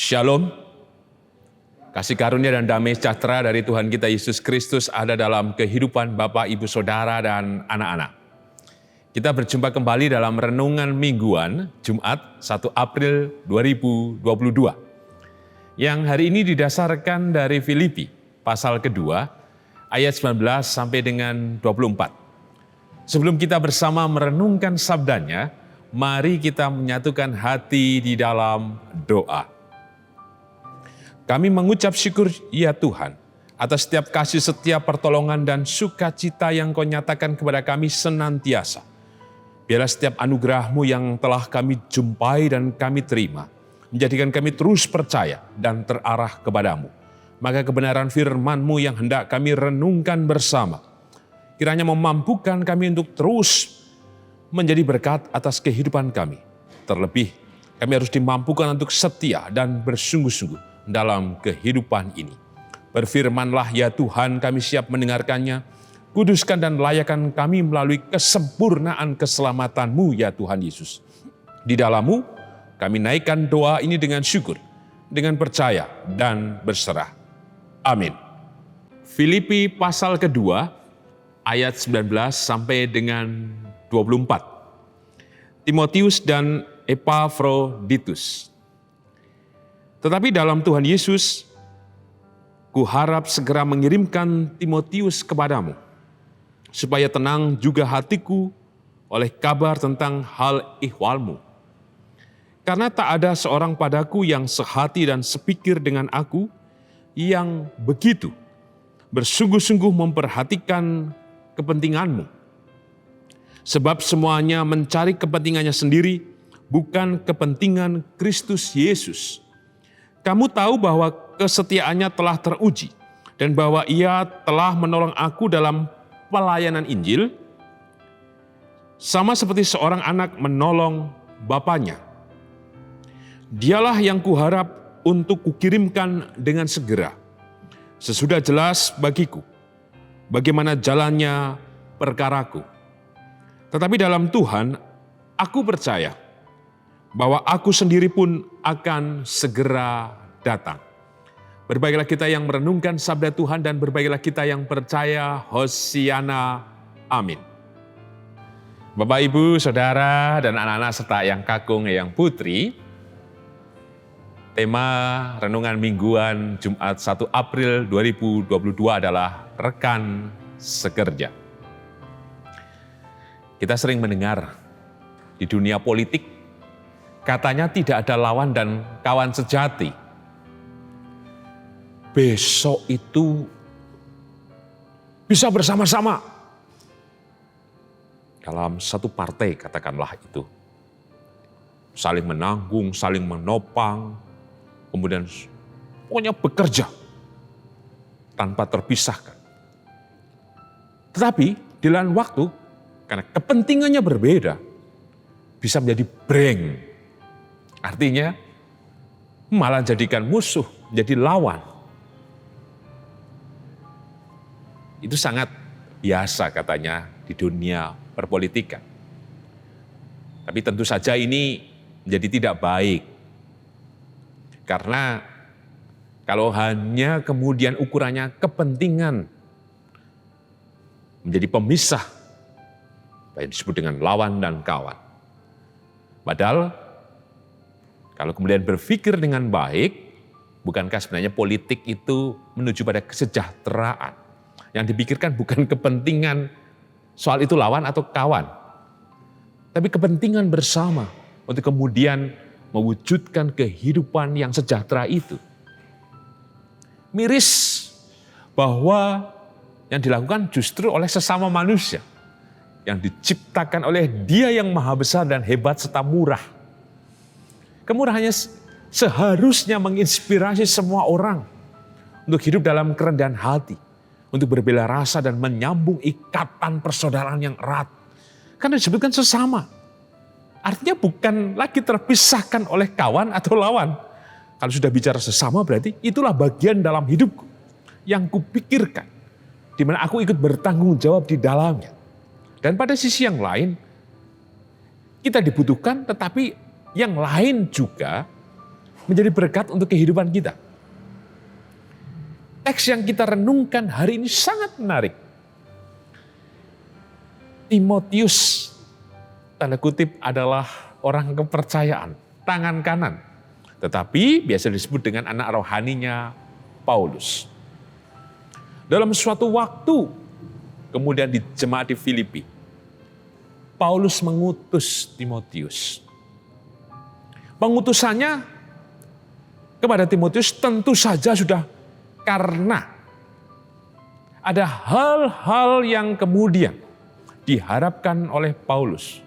Shalom, kasih karunia dan damai sejahtera dari Tuhan kita Yesus Kristus ada dalam kehidupan Bapak, Ibu, Saudara, dan anak-anak. Kita berjumpa kembali dalam Renungan Mingguan, Jumat 1 April 2022. Yang hari ini didasarkan dari Filipi, pasal kedua, ayat 19 sampai dengan 24. Sebelum kita bersama merenungkan sabdanya, mari kita menyatukan hati di dalam doa. Kami mengucap syukur ya Tuhan atas setiap kasih setia pertolongan dan sukacita yang Kau nyatakan kepada kami senantiasa. Biarlah setiap anugerah-Mu yang telah kami jumpai dan kami terima, menjadikan kami terus percaya dan terarah kepadamu. Maka kebenaran firman-Mu yang hendak kami renungkan bersama, kiranya memampukan kami untuk terus menjadi berkat atas kehidupan kami. Terlebih, kami harus dimampukan untuk setia dan bersungguh-sungguh dalam kehidupan ini. Berfirmanlah ya Tuhan, kami siap mendengarkannya. Kuduskan dan layakkan kami melalui kesempurnaan keselamatan-Mu ya Tuhan Yesus. Di dalam-Mu kami naikkan doa ini dengan syukur, dengan percaya dan berserah. Amin. Filipi pasal kedua ayat 19 sampai dengan 24. Timotius dan Epafroditus. Tetapi dalam Tuhan Yesus, kuharap segera mengirimkan Timotius kepadamu, supaya tenang juga hatiku oleh kabar tentang hal ihwalmu. Karena tak ada seorang padaku yang sehati dan sepikir dengan aku, yang begitu bersungguh-sungguh memperhatikan kepentinganmu. Sebab semuanya mencari kepentingannya sendiri, bukan kepentingan Kristus Yesus. Kamu tahu bahwa kesetiaannya telah teruji dan bahwa ia telah menolong aku dalam pelayanan Injil, sama seperti seorang anak menolong bapaknya. Dialah yang kuharap untuk kukirimkan dengan segera, sesudah jelas bagiku bagaimana jalannya perkaraku. Tetapi dalam Tuhan, aku percaya bahwa aku sendiri pun akan segera datang. Berbahagialah kita yang merenungkan sabda Tuhan dan berbahagialah kita yang percaya. Hosiana. Amin. Bapak, Ibu, Saudara, dan anak-anak serta yang kakung, yang putri, tema Renungan Mingguan Jumat 1 April 2022 adalah rekan sekerja. Kita sering mendengar di dunia politik, katanya tidak ada lawan dan kawan sejati. Besok itu bisa bersama-sama. Dalam satu partai katakanlah itu. Saling menanggung, saling menopang, kemudian pokoknya bekerja tanpa terpisahkan. Tetapi di lain waktu, karena kepentingannya berbeda, bisa menjadi breng. Artinya malah jadikan musuh, jadi lawan. Itu sangat biasa katanya di dunia perpolitikan. Tapi tentu saja ini menjadi tidak baik. Karena kalau hanya kemudian ukurannya kepentingan menjadi pemisah, yang disebut dengan lawan dan kawan. Padahal kalau kemudian berpikir dengan baik, bukankah sebenarnya politik itu menuju pada kesejahteraan? Yang dipikirkan bukan kepentingan soal itu lawan atau kawan, tapi kepentingan bersama untuk kemudian mewujudkan kehidupan yang sejahtera itu. Miris bahwa yang dilakukan justru oleh sesama manusia, yang diciptakan oleh Dia yang maha besar dan hebat serta murah. Kemurahannya seharusnya menginspirasi semua orang untuk hidup dalam kerendahan hati, untuk berbela rasa dan menyambung ikatan persaudaraan yang erat. Karena disebutkan sesama. Artinya bukan lagi terpisahkan oleh kawan atau lawan. Kalau sudah bicara sesama berarti itulah bagian dalam hidupku yang kupikirkan, di mana aku ikut bertanggung jawab di dalamnya. Dan pada sisi yang lain, kita dibutuhkan tetapi yang lain juga menjadi berkat untuk kehidupan kita. Teks yang kita renungkan hari ini sangat menarik. Timotius, tanda kutip, adalah orang kepercayaan, tangan kanan. Tetapi biasa disebut dengan anak rohaninya Paulus. Dalam suatu waktu, kemudian di jemaat di Filipi, Paulus mengutus Timotius. Pengutusannya kepada Timotius tentu saja sudah karena ada hal-hal yang kemudian diharapkan oleh Paulus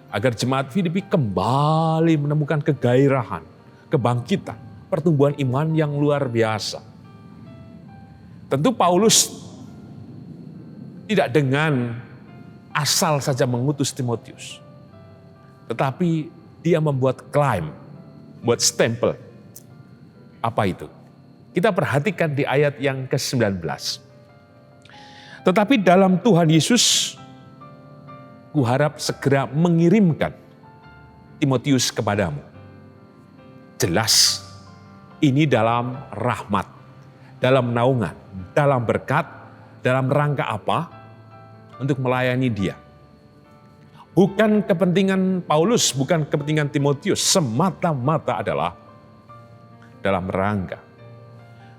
agar jemaat Filipi kembali menemukan kegairahan, kebangkitan, pertumbuhan iman yang luar biasa. Tentu Paulus tidak dengan asal saja mengutus Timotius, tetapi dia membuat klaim, buat stempel. Apa itu? Kita perhatikan di ayat yang ke-19. Tetapi dalam Tuhan Yesus, kuharap segera mengirimkan Timotius kepadamu. Jelas, ini dalam rahmat, dalam naungan, dalam berkat, dalam rangka apa? Untuk melayani dia. Bukan kepentingan Paulus, bukan kepentingan Timotius, semata-mata adalah dalam rangka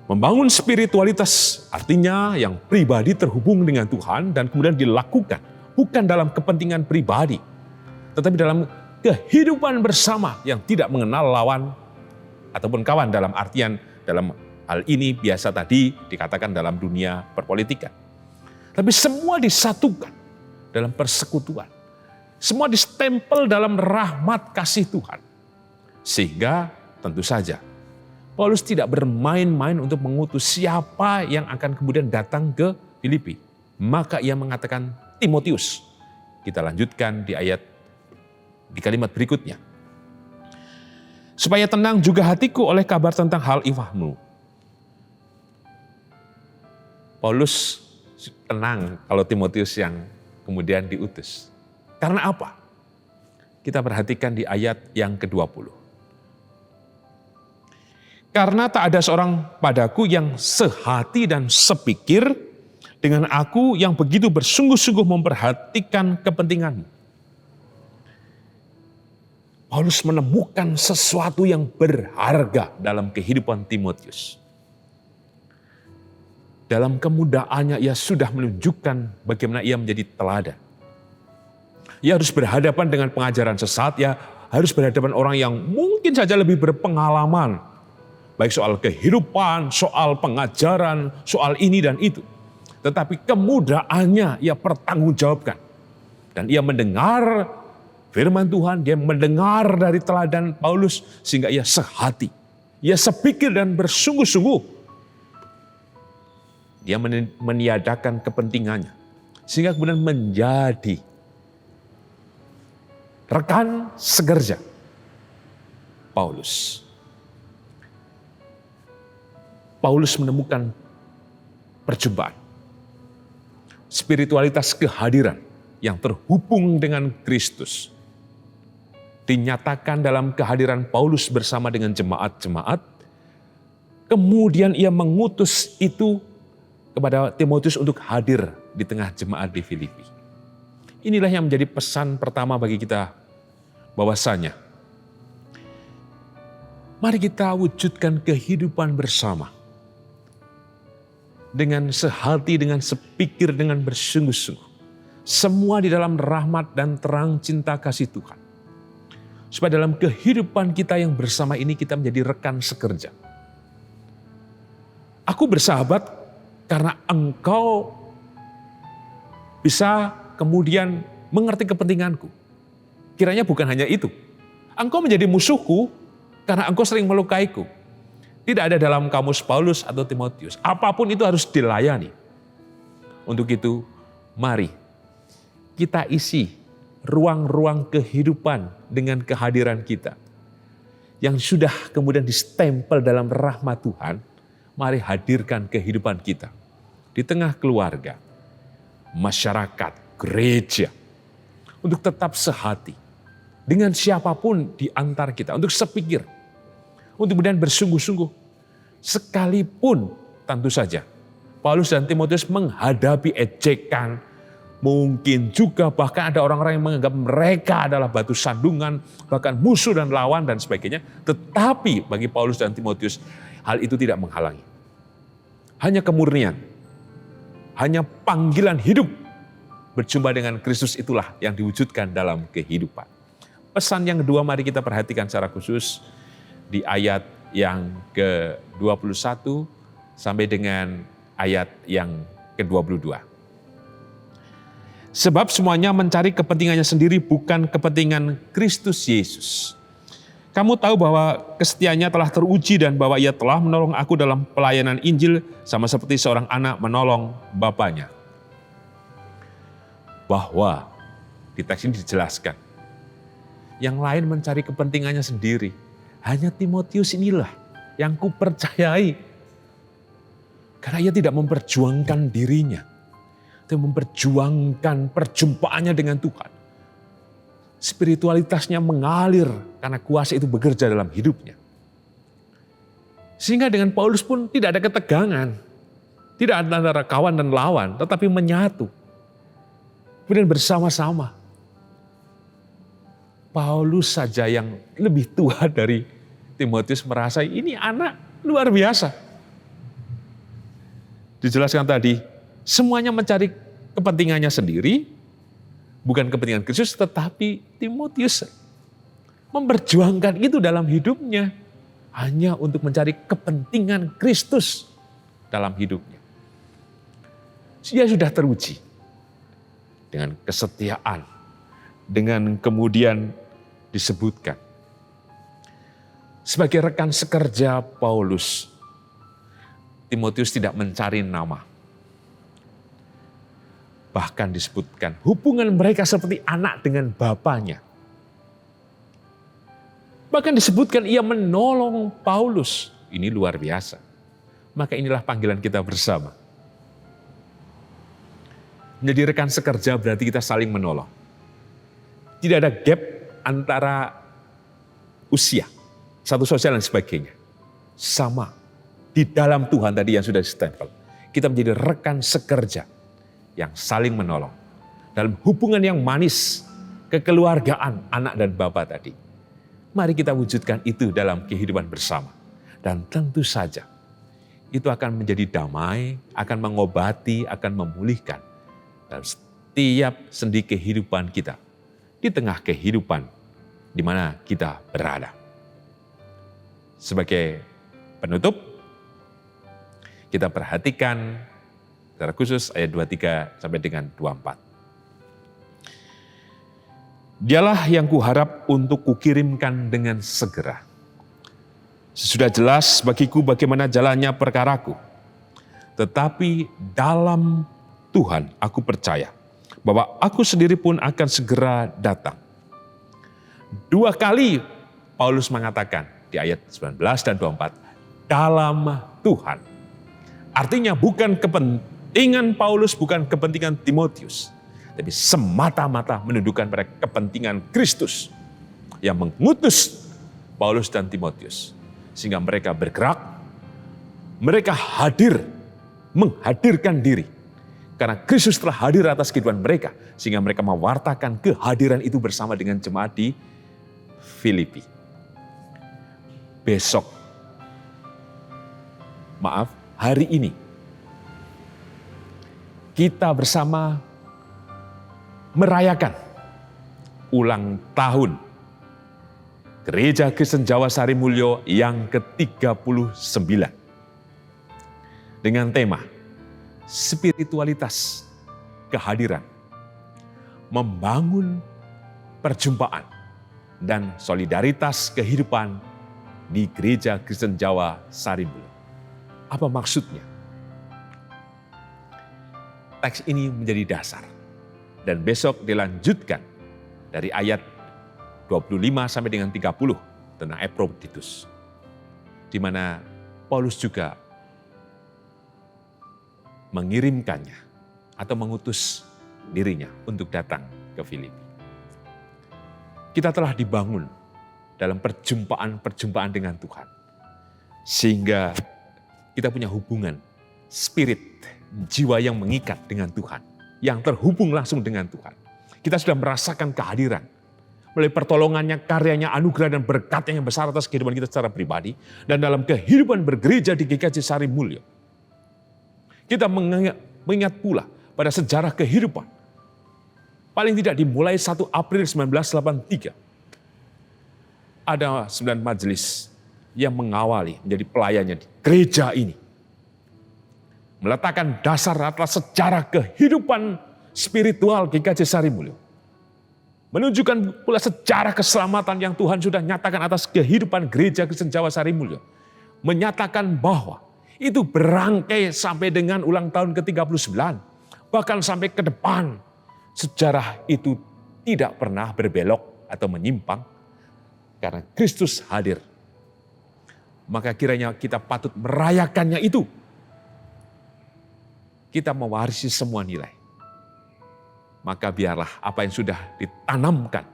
membangun spiritualitas, artinya yang pribadi terhubung dengan Tuhan dan kemudian dilakukan bukan dalam kepentingan pribadi, tetapi dalam kehidupan bersama yang tidak mengenal lawan ataupun kawan, dalam artian dalam hal ini biasa tadi dikatakan dalam dunia perpolitikan. Tapi semua disatukan dalam persekutuan. Semua distempel dalam rahmat kasih Tuhan. Sehingga tentu saja Paulus tidak bermain-main untuk mengutus siapa yang akan kemudian datang ke Filipi. Maka ia mengatakan, Timotius. Kita lanjutkan di kalimat berikutnya. Supaya tenang juga hatiku oleh kabar tentang hal ifahmu. Paulus tenang kalau Timotius yang kemudian diutus. Karena apa? Kita perhatikan di ayat yang ke-20. Karena tak ada seorang padaku yang sehati dan sepikir dengan aku yang begitu bersungguh-sungguh memperhatikan kepentinganmu. Paulus menemukan sesuatu yang berharga dalam kehidupan Timotius. Dalam kemudaannya ia sudah menunjukkan bagaimana ia menjadi teladan. Ia harus berhadapan dengan pengajaran sesat, ia harus berhadapan orang yang mungkin saja lebih berpengalaman. Baik soal kehidupan, soal pengajaran, soal ini dan itu. Tetapi kemudaannya ia pertanggungjawabkan. Dan ia mendengar firman Tuhan, dia mendengar dari teladan Paulus sehingga ia sehati. Ia sepikir dan bersungguh-sungguh. Dia meniadakan kepentingannya. Sehingga kemudian menjadi rekan sekerja Paulus. Paulus menemukan perjumpaan. Spiritualitas kehadiran yang terhubung dengan Kristus. Dinyatakan dalam kehadiran Paulus bersama dengan jemaat-jemaat. Kemudian ia mengutus itu kepada Timotius untuk hadir di tengah jemaat di Filipi. Inilah yang menjadi pesan pertama bagi kita, bahwasanya mari kita wujudkan kehidupan bersama. Dengan sehati, dengan sepikir, dengan bersungguh-sungguh. Semua di dalam rahmat dan terang cinta kasih Tuhan. Supaya dalam kehidupan kita yang bersama ini kita menjadi rekan sekerja. Aku bersahabat karena engkau bisa kemudian mengerti kepentinganku. Kiranya bukan hanya itu. Engkau menjadi musuhku karena engkau sering melukaiku. Tidak ada dalam kamus Paulus atau Timotius. Apapun itu harus dilayani. Untuk itu, mari kita isi ruang-ruang kehidupan dengan kehadiran kita. Yang sudah kemudian distempel dalam rahmat Tuhan, mari hadirkan kehidupan kita. Di tengah keluarga, masyarakat, gereja. Untuk tetap sehati. Dengan siapapun di antara kita, untuk sepikir. untuk kemudian bersungguh-sungguh. Sekalipun tentu saja Paulus dan Timotius menghadapi ejekan, mungkin juga bahkan ada orang-orang yang menganggap mereka adalah batu sandungan, bahkan musuh dan lawan dan sebagainya. Tetapi bagi Paulus dan Timotius, hal itu tidak menghalangi. Hanya kemurnian, hanya panggilan hidup berjumpa dengan Kristus itulah yang diwujudkan dalam kehidupan. Pesan yang kedua mari kita perhatikan secara khusus di ayat yang ke-21 sampai dengan ayat yang ke-22. Sebab semuanya mencari kepentingannya sendiri, bukan kepentingan Kristus Yesus. Kamu tahu bahwa kesetiaannya telah teruji dan bahwa ia telah menolong aku dalam pelayanan Injil sama seperti seorang anak menolong bapaknya. Bahwa di teks ini dijelaskan, yang lain mencari kepentingannya sendiri. Hanya Timotius inilah yang kupercayai. Karena ia tidak memperjuangkan dirinya. Dia memperjuangkan perjumpaannya dengan Tuhan. Spiritualitasnya mengalir karena kuasa itu bekerja dalam hidupnya. Sehingga dengan Paulus pun tidak ada ketegangan. Tidak ada antara kawan dan lawan, tetapi menyatu. Kemudian bersama-sama. Paulus saja yang lebih tua dari Timotius merasa ini anak luar biasa. Dijelaskan tadi, semuanya mencari kepentingannya sendiri, bukan kepentingan Kristus, tetapi Timotius memperjuangkan itu dalam hidupnya, hanya untuk mencari kepentingan Kristus dalam hidupnya. Dia sudah teruji dengan kesetiaan, dengan kemudian disebutkan sebagai rekan sekerja Paulus, Timotius tidak mencari nama. Bahkan disebutkan hubungan mereka seperti anak dengan bapaknya. Bahkan disebutkan ia menolong Paulus. Ini luar biasa. Maka inilah panggilan kita bersama. Menjadi rekan sekerja berarti kita saling menolong. Tidak ada gap antara usia, satu sosial dan sebagainya. Sama. Di dalam Tuhan tadi yang sudah ditempel. Kita menjadi rekan sekerja yang saling menolong. Dalam hubungan yang manis, kekeluargaan anak dan bapa tadi. Mari kita wujudkan itu dalam kehidupan bersama. Dan tentu saja itu akan menjadi damai, akan mengobati, akan memulihkan dalam setiap sendi kehidupan kita. Di tengah kehidupan di mana kita berada. Sebagai penutup, kita perhatikan secara khusus ayat 23 sampai dengan 24. Dialah yang kuharap untuk kukirimkan dengan segera. Sesudah jelas bagiku bagaimana jalannya perkaraku. Tetapi dalam Tuhan aku percaya bahwa aku sendiri pun akan segera datang. 2 kali Paulus mengatakan di ayat 19 dan 24, dalam Tuhan. Artinya bukan kepentingan Paulus, bukan kepentingan Timotius. Tapi semata-mata menunjukkan pada kepentingan Kristus yang mengutus Paulus dan Timotius. Sehingga mereka bergerak, mereka hadir, menghadirkan diri. Karena Kristus telah hadir atas kehidupan mereka. Sehingga mereka mewartakan kehadiran itu bersama dengan jemaat di Filipi. Besok, hari ini, kita bersama merayakan ulang tahun Gereja Kristen Jawa Sarimulyo yang ke-39. Dengan tema, spiritualitas kehadiran, membangun perjumpaan dan solidaritas kehidupan di Gereja Kristen Jawa Sarimulyo. Apa maksudnya? Teks ini menjadi dasar. Dan besok dilanjutkan dari ayat 25 sampai dengan 30 tentang Epaphroditus. Di mana Paulus juga mengirimkannya atau mengutus dirinya untuk datang ke Filipi. Kita telah dibangun dalam perjumpaan-perjumpaan dengan Tuhan. Sehingga kita punya hubungan, spirit, jiwa yang mengikat dengan Tuhan. Yang terhubung langsung dengan Tuhan. Kita sudah merasakan kehadiran. Melalui pertolongannya, karyanya, anugerah dan berkatnya yang besar atas kehidupan kita secara pribadi. Dan dalam kehidupan bergereja di GKJ Sarimulyo. Kita mengingat pula pada sejarah kehidupan. Paling tidak dimulai 1 April 1983. Ada 9 majelis yang mengawali menjadi pelayannya di gereja ini. Meletakkan dasar atas sejarah kehidupan spiritual GKJ Sarimulyo. Menunjukkan pula sejarah keselamatan yang Tuhan sudah nyatakan atas kehidupan gereja Kristen Jawa Sarimulyo. Menyatakan bahwa itu berangkai sampai dengan ulang tahun ke-39. Bahkan sampai ke depan. Sejarah itu tidak pernah berbelok atau menyimpang. Karena Kristus hadir. Maka kiranya kita patut merayakannya itu. Kita mewarisi semua nilai. Maka biarlah apa yang sudah ditanamkan.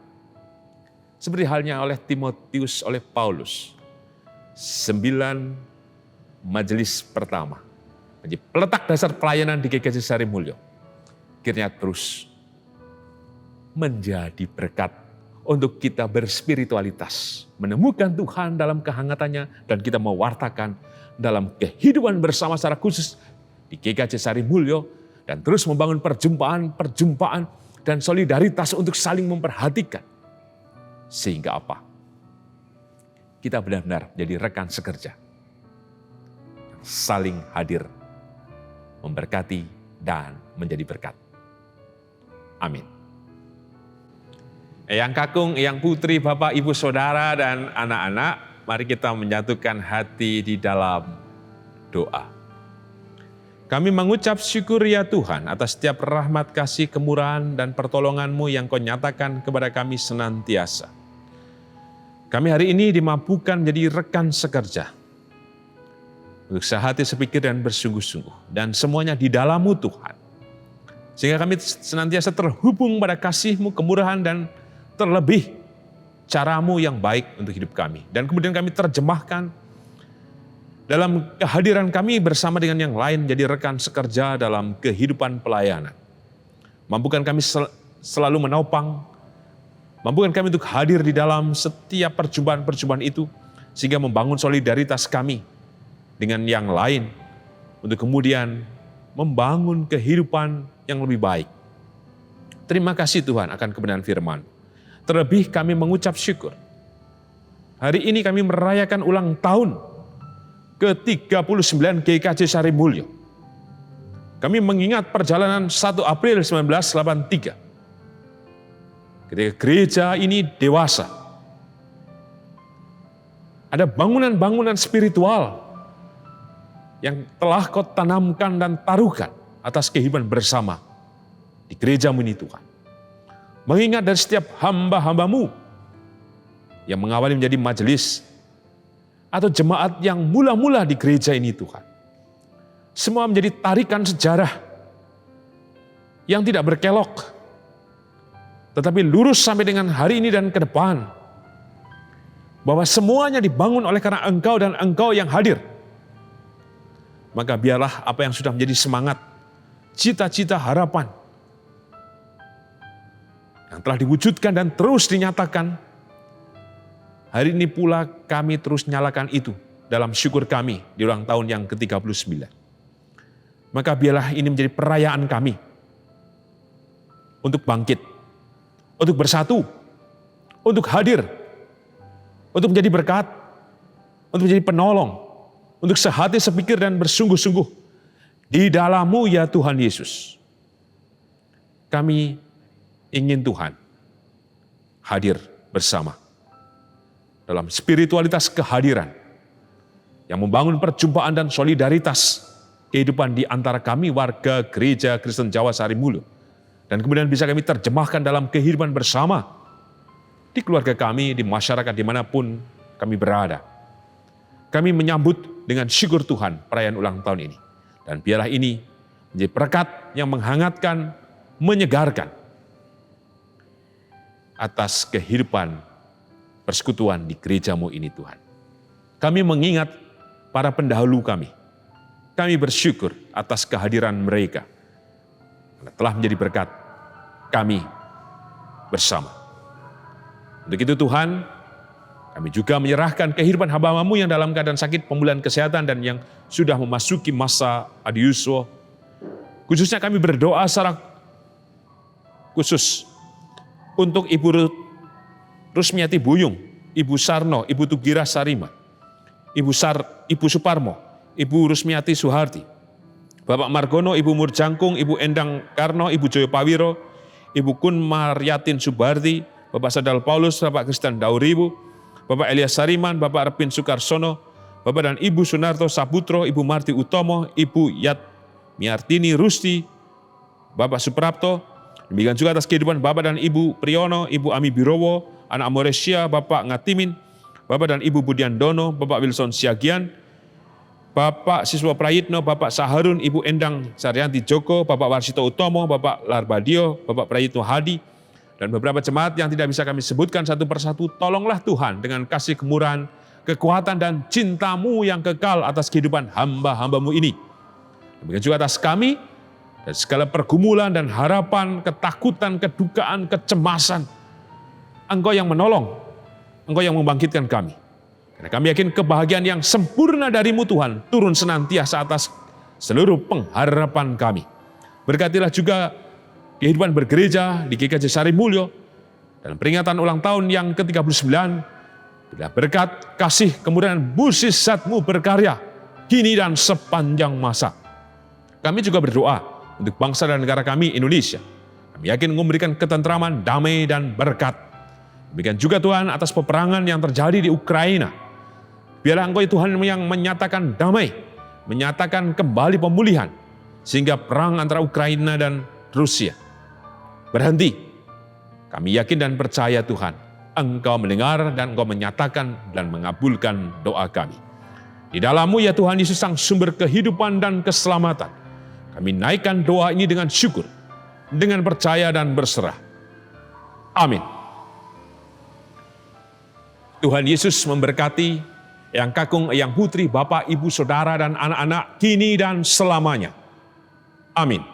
Seperti halnya oleh Timotius, oleh Paulus. 9 majelis pertama. Menjadi peletak dasar pelayanan di GKJ Sarimulyo. Kiranya terus menjadi berkat untuk kita berspiritualitas. Menemukan Tuhan dalam kehangatannya. Dan kita mewartakan dalam kehidupan bersama secara khusus di GKJ Sarimulyo. Dan terus membangun perjumpaan dan solidaritas untuk saling memperhatikan. Sehingga apa? Kita benar-benar jadi rekan sekerja. Saling hadir, memberkati dan menjadi berkat. Amin. Eyang Kakung, Eyang Putri, Bapak, Ibu, Saudara, dan anak-anak, mari kita menyatukan hati di dalam doa. Kami mengucap syukur ya Tuhan atas setiap rahmat, kasih, kemurahan, dan pertolongan-Mu yang Kau nyatakan kepada kami senantiasa. Kami hari ini dimampukan menjadi rekan sekerja. Untuk sehati, sepikir, dan bersungguh-sungguh. Dan semuanya di dalam-Mu Tuhan. Sehingga kami senantiasa terhubung pada kasih-Mu, kemurahan, dan terlebih cara-Mu yang baik untuk hidup kami. Dan kemudian kami terjemahkan dalam kehadiran kami bersama dengan yang lain jadi rekan sekerja dalam kehidupan pelayanan. Mampukan kami selalu menopang, mampukan kami untuk hadir di dalam setiap perjumpaan-perjumpaan itu, sehingga membangun solidaritas kami dengan yang lain, untuk kemudian membangun kehidupan yang lebih baik. Terima kasih Tuhan akan kebenaran firman. Terlebih kami mengucap syukur. Hari ini kami merayakan ulang tahun ke-39 GKJ Sarimulyo. Kami mengingat perjalanan 1 April 1983. Ketika gereja ini dewasa. Ada bangunan-bangunan spiritual yang telah Kau tanamkan dan taruhkan atas kehidupan bersama di gereja-Mu ini Tuhan. Mengingat dari setiap hamba-hamba-Mu yang mengawali menjadi majelis atau jemaat yang mula-mula di gereja ini Tuhan. Semua menjadi tarikan sejarah yang tidak berkelok, tetapi lurus sampai dengan hari ini dan ke depan. Bahwa semuanya dibangun oleh karena Engkau dan Engkau yang hadir. Maka biarlah apa yang sudah menjadi semangat, cita-cita, harapan, yang telah diwujudkan dan terus dinyatakan, hari ini pula kami terus nyalakan itu dalam syukur kami di ulang tahun yang ke-39. Maka biarlah ini menjadi perayaan kami untuk bangkit, untuk bersatu, untuk hadir, untuk menjadi berkat, untuk menjadi penolong, untuk sehati, sepikir, dan bersungguh-sungguh di dalam-Mu ya Tuhan Yesus. Kami ingin Tuhan hadir bersama dalam spiritualitas kehadiran yang membangun perjumpaan dan solidaritas kehidupan di antara kami warga Gereja Kristen Jawa Sarimulyo. Dan kemudian bisa kami terjemahkan dalam kehidupan bersama di keluarga kami, di masyarakat dimanapun kami berada. Kami menyambut dengan syukur Tuhan perayaan ulang tahun ini. Dan biarlah ini menjadi berkat yang menghangatkan, menyegarkan atas kehidupan persekutuan di gereja-Mu ini Tuhan. Kami mengingat para pendahulu kami. Kami bersyukur atas kehadiran mereka. Karena telah menjadi berkat kami bersama. Untuk itu Tuhan, kami juga menyerahkan kehidupan hamba-Mu yang dalam keadaan sakit, pemulihan kesehatan, dan yang sudah memasuki masa adiuso. Khususnya kami berdoa secara khusus untuk Ibu Rusmiati Buyung, Ibu Sarno, Ibu Tugira Sarima, Ibu Suparmo, Ibu Rusmiati Suharti, Bapak Margono, Ibu Murjangkung, Ibu Endang Karno, Ibu Joyo Pawiro, Ibu Kun Maryatin Subarti, Bapak Sadal Paulus, Bapak Kristen Dauribu, Bapak Elias Sariman, Bapak Repin Sukarsono, Bapak dan Ibu Sunarto Saputro, Ibu Marti Utomo, Ibu Yat Miartini Rusti, Bapak Suprapto. Demikian juga atas kehidupan Bapak dan Ibu Priyono, Ibu Ami Birowo, anak Amoresia, Bapak Ngatimin, Bapak dan Ibu Budiandono, Bapak Wilson Siagian, Bapak Siswa Prayitno, Bapak Saharun, Ibu Endang Saryanti Joko, Bapak Warsito Utomo, Bapak Larbadio, Bapak Prayitno Hadi, dan beberapa jemaat yang tidak bisa kami sebutkan satu persatu. Tolonglah Tuhan dengan kasih kemurahan, kekuatan dan cinta-Mu yang kekal atas kehidupan hamba-hamba-Mu ini. Demikian juga atas kami, dan segala pergumulan dan harapan, ketakutan, kedukaan, kecemasan. Engkau yang menolong, Engkau yang membangkitkan kami. Karena kami yakin kebahagiaan yang sempurna dari-Mu Tuhan turun senantiasa atas seluruh pengharapan kami. Berkatilah juga kehidupan bergereja di GKJ Sari Mulyo dalam peringatan ulang tahun yang ke-39. Bila berkat, kasih, kemurahan, mujizat-Mu berkarya kini dan sepanjang masa. Kami juga berdoa untuk bangsa dan negara kami, Indonesia. Kami yakin memberikan ketentraman, damai, dan berkat. Demikian juga Tuhan atas peperangan yang terjadi di Ukraina. Biarlah Engkau Tuhan yang menyatakan damai, menyatakan kembali pemulihan, sehingga perang antara Ukraina dan Rusia berhenti. Kami yakin dan percaya Tuhan, Engkau mendengar dan Engkau menyatakan dan mengabulkan doa kami. Di dalam-Mu ya Tuhan Yesus, Sang sumber kehidupan dan keselamatan, kami naikkan doa ini dengan syukur, dengan percaya dan berserah. Amin. Tuhan Yesus memberkati Eyang Kakung, Eyang Putri, Bapak, Ibu, Saudara, dan anak-anak kini dan selamanya. Amin.